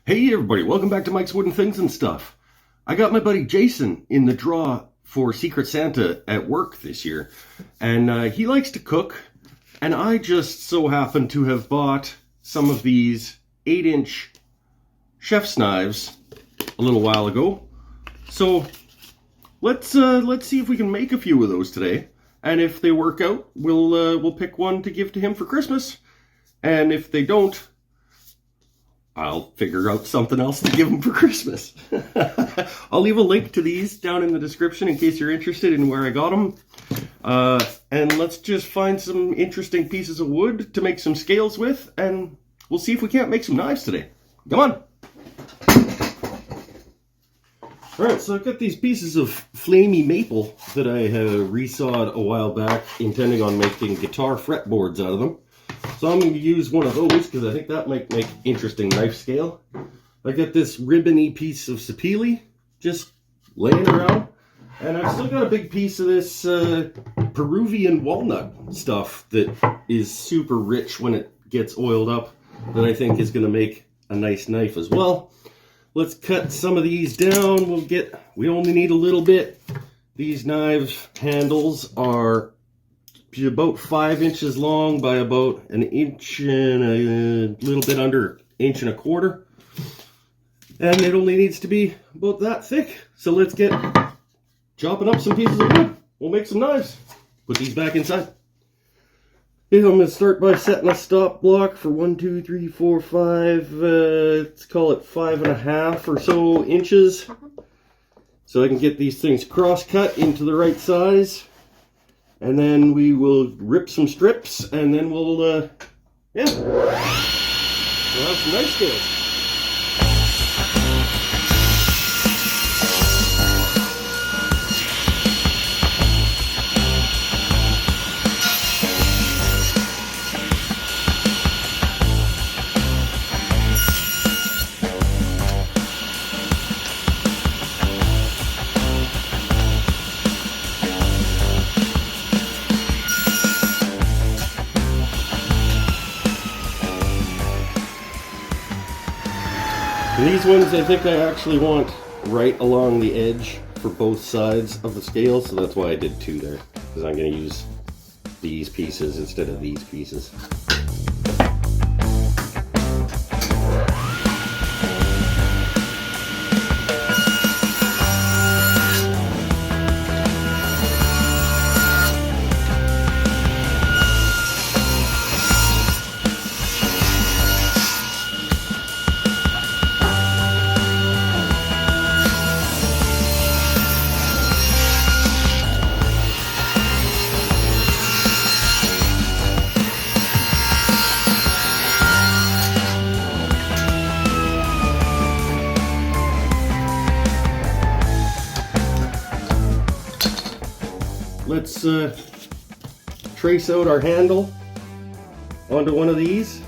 Hey everybody, welcome back to Mike's Wooden Things and Stuff. I got my buddy Jason in the draw for Secret Santa at work this year, and he likes to cook, and I just so happen to have bought some of these 8-inch chef's knives a little while ago. So let's see if we can make a few of those today, and if they work out, we'll pick one to give to him for Christmas, and if they don't, I'll figure out something else to give him for Christmas. I'll leave a link to these down in the description in case you're interested in where I got them. And let's just find some interesting pieces of wood to make some scales with, and we'll see if we can't make some knives today. Come on! Alright, so I've got these pieces of flamey maple that I resawed a while back, intending on making guitar fretboards out of them. So I'm going to use one of those because I think that might make interesting knife scale. I got this ribbony piece of sapele just laying around. And I've still got a big piece of this Peruvian walnut stuff that is super rich when it gets oiled up, that I think is going to make a nice knife as well. Let's cut some of these down. We only need a little bit. These knives handles are about 5 inches long by about an inch and a little bit under 1.25 inches. And it only needs to be about that thick. So let's get chopping up some pieces of wood. We'll make some knives. Put these back inside. Okay, I'm going to start by setting a stop block for 1, 2, 3, 4, 5, let's call it 5.5 or so inches. So I can get these things cross cut into the right size. And then we will rip some strips, and then we'll have some knife scales. These ones I think I actually want right along the edge for both sides of the scale, so that's why I did 2 there, because I'm going to use these pieces instead of these pieces. Let's trace out our handle onto one of these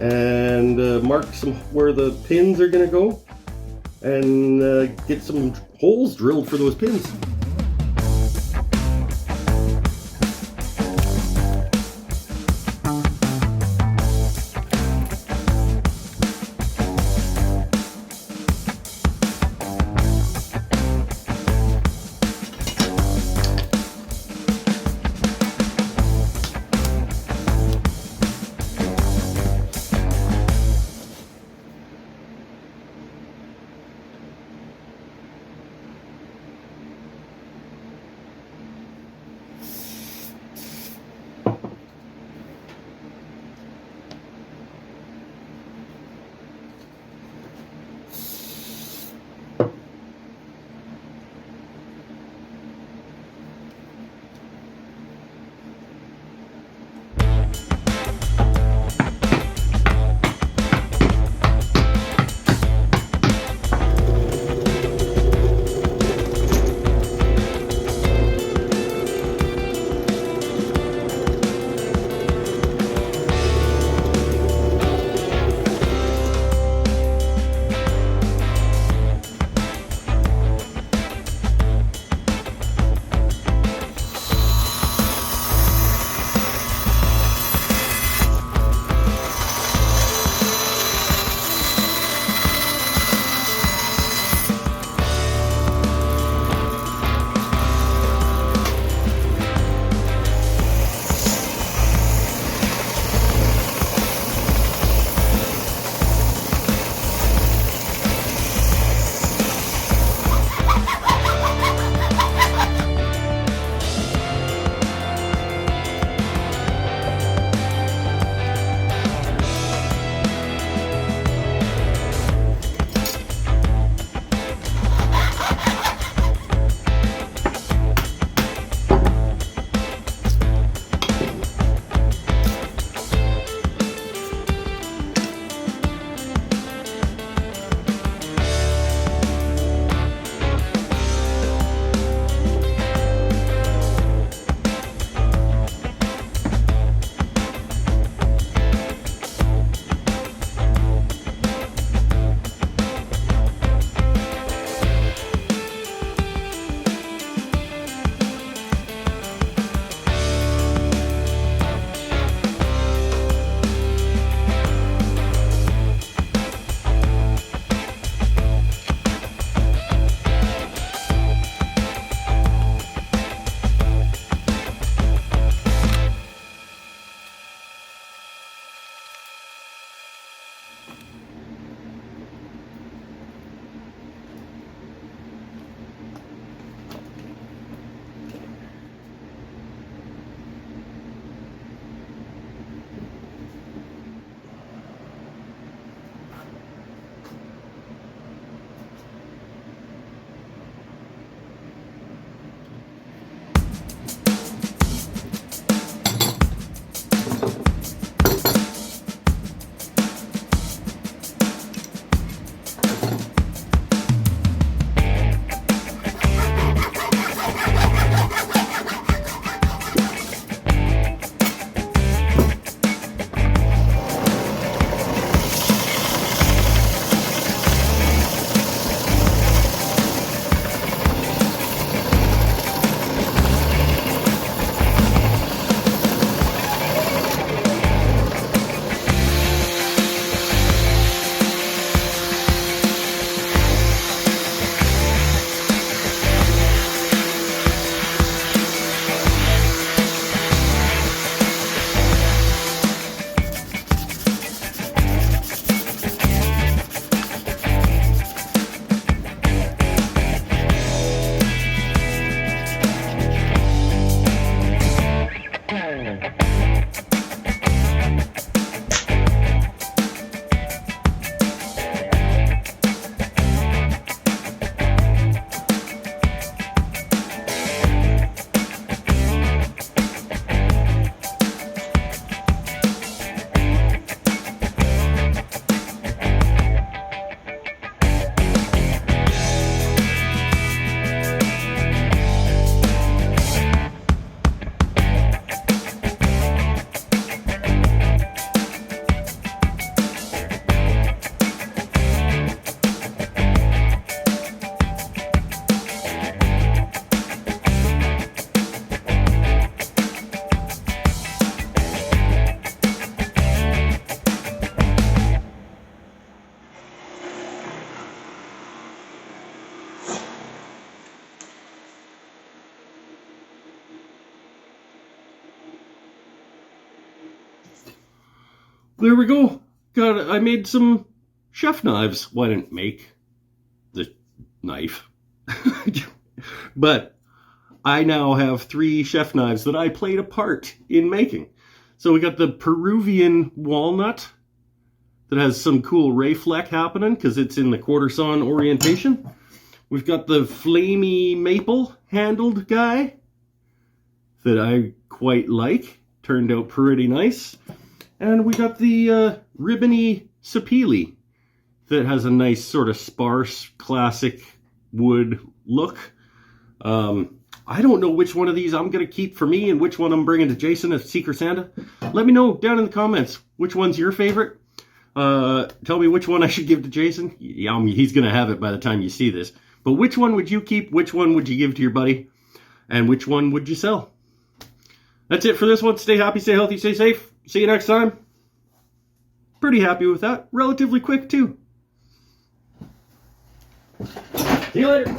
and mark some where the pins are going to go, and get some holes drilled for those pins. There we go. I made some chef knives. Well, I didn't make the knife. But I now have 3 chef knives that I played a part in making. So we got the Peruvian walnut that has some cool ray fleck happening because it's in the quarter sawn orientation. We've got the flamey maple handled guy that I quite like. Turned out pretty nice. And we got the ribbony sapele that has a nice sort of sparse classic wood look. I don't know which one of these I'm going to keep for me and which one I'm bringing to Jason at Secret Santa. Let me know down in the comments which one's your favorite. Tell me which one I should give to Jason. Yeah, he's going to have it by the time you see this. But which one would you keep? Which one would you give to your buddy? And which one would you sell? That's it for this one. Stay happy, stay healthy, stay safe. See you next time. Pretty happy with that. Relatively quick, too. See you later.